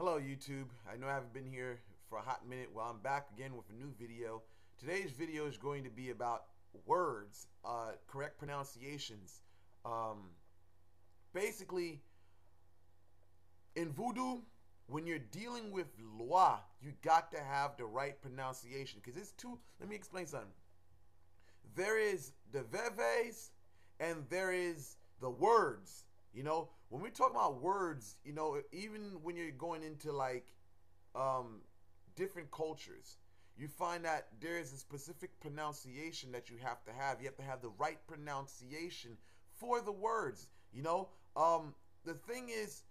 Hello YouTube. I know I haven't been here for a hot minute. Well, I'm back again with a new video. Today's video is going to be about words, correct pronunciations. Basically, in voodoo, when you're dealing with loi, you got to have the right pronunciation. Because it's two, let me explain something. There is the veves and there is the words. You know, when we talk about words, you know, even when you're going into like different cultures, you find that there is a specific pronunciation that you have to have. You have to have the right pronunciation for the words. You know, the thing is,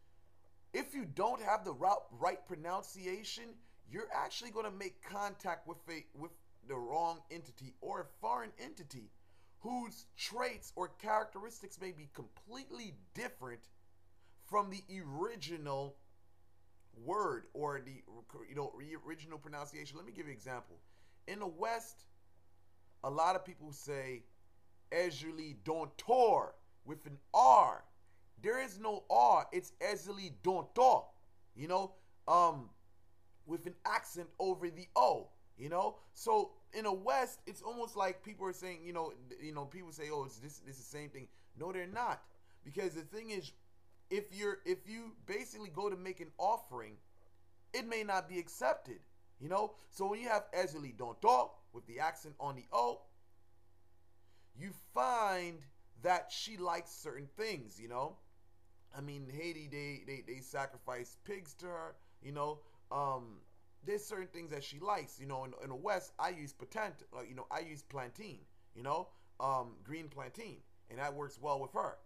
if you don't have the right pronunciation, you're actually going to make contact with the wrong entity or a foreign entity whose traits or characteristics may be completely different from the original word or the original pronunciation. Let me give you an example. In the West, a lot of people say Ezuli Dontor with an R. There is no R. It's Ezuli Dontor. You know, with an accent over the O. You know, so in the West, it's almost like people are saying, people say, oh, it's this is the same thing. No, they're not, because the thing is, if you basically go to make an offering, it may not be accepted. You know, so when you have Ezeli Donto with the accent on the O, you find that she likes certain things. You know, I mean, Haiti, they sacrifice pigs to her. You know, there's certain things that she likes. You know, in the West, I use I use plantain, green plantain, and that works well with her,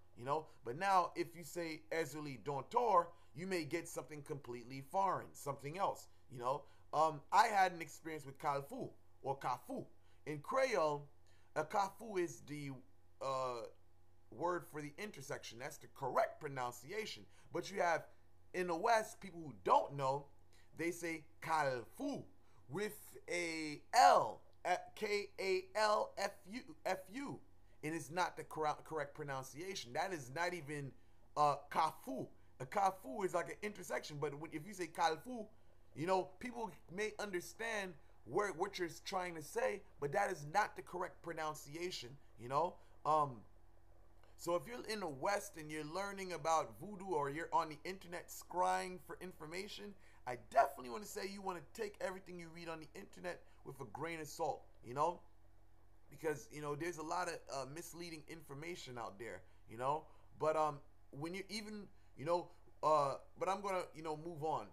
But now, if you say Ezuli Dontor, you may get something completely foreign, something else, I had an experience with Kalfu, or Kafu. In Creole, a Kafu is the word for the intersection. That's the correct pronunciation. But you have, in the West, people who don't know, they say Kalfu with a L, Kalfu, and it's not the correct pronunciation. That is not even Kafu. A Kafu is like an intersection, but if you say Kalfu, people may understand what you're trying to say, but that is not the correct pronunciation. So if you're in the West and you're learning about voodoo, or you're on the internet scrying for information, I definitely want to say you want to take everything you read on the internet with a grain of salt, because, there's a lot of misleading information out there, but when you even, but I'm going to, move on.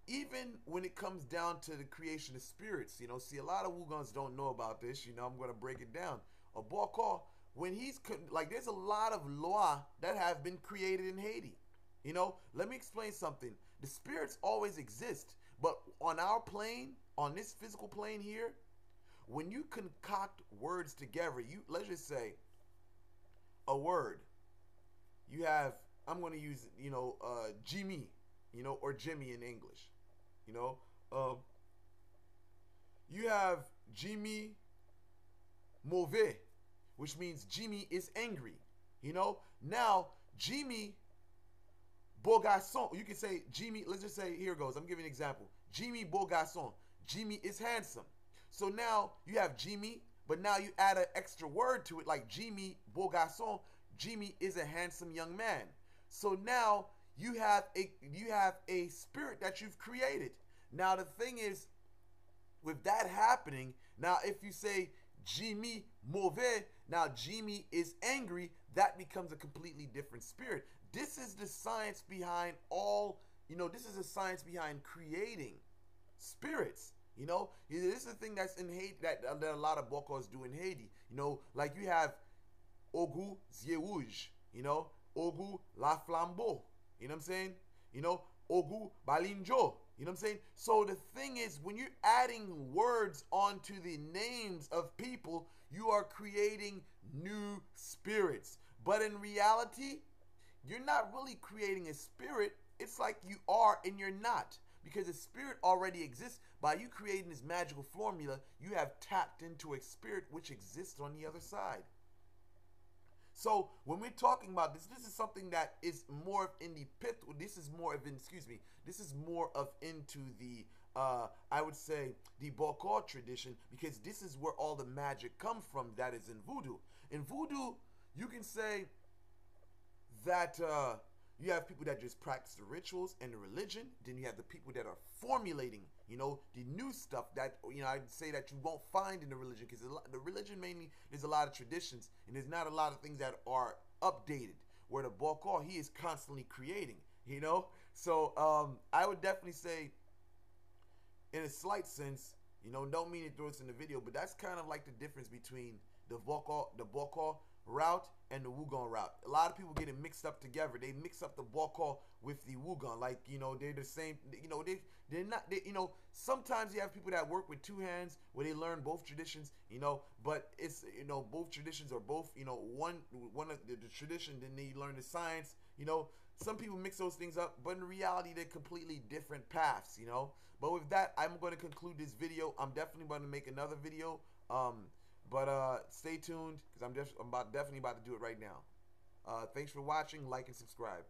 Even when it comes down to the creation of spirits, see, a lot of Wugans don't know about this, I'm going to break it down. A Bokor, when he's, there's a lot of law that have been created in Haiti. Let me explain something. The spirits always exist, but on our plane, on this physical plane here, when you concoct words together, let's just say a word. You have, I'm going to use, Jimmy, or Jimmy in English. You have Jimmy Mauvais, which means Jimmy is angry. Now Jimmy Beau Garçon, you can say Jimmy, let's just say, here goes, I'm giving an example. Jimmy Beau Garçon, Jimmy is handsome. So now you have Jimmy, but now you add an extra word to it, like Jimmy Beau Garçon, Jimmy is a handsome young man. So now you have a spirit that you've created. Now the thing is, with that happening, now if you say Jimmy Mauvais, now Jimmy is angry, that becomes a completely different spirit. This is the science behind this is the science behind creating spirits. This is the thing that's in Haiti, that a lot of Bokors do in Haiti. Like you have Ogu Zierouge, Ogu La Flambeau, you know what I'm saying? Ogu Balinjo, you know what I'm saying? So the thing is, when you're adding words onto the names of people, you are creating new spirits. But in reality, you're not really creating a spirit. It's like you are and you're not. Because the spirit already exists. By you creating this magical formula, you have tapped into a spirit which exists on the other side. So when we're talking about this, this is something that is more in the pith. This is more of in, excuse me. This is more of into the I would say the Bokor tradition, because this is where all the magic comes from. That is in voodoo. In voodoo, you can say that you have people that just practice the rituals and the religion. Then you have the people that are formulating, the new stuff that, I'd say that you won't find in the religion, because the religion mainly, there's a lot of traditions and there's not a lot of things that are updated. Where the Bokor, he is constantly creating, So I would definitely say, in a slight sense, don't mean to throw this in the video, but that's kind of like the difference between the Bokor route and the Wugon route. A lot of people get it mixed up together. They mix up the Bokor with the Wugon, like they're the same. They're not. Sometimes you have people that work with two hands where they learn both traditions. But it's both traditions are both one of the tradition. Then they learn the science. Some people mix those things up, but in reality, they're completely different paths. But with that, I'm going to conclude this video. I'm definitely going to make another video. But stay tuned, because I'm definitely about to do it right now. Thanks for watching. Like and subscribe.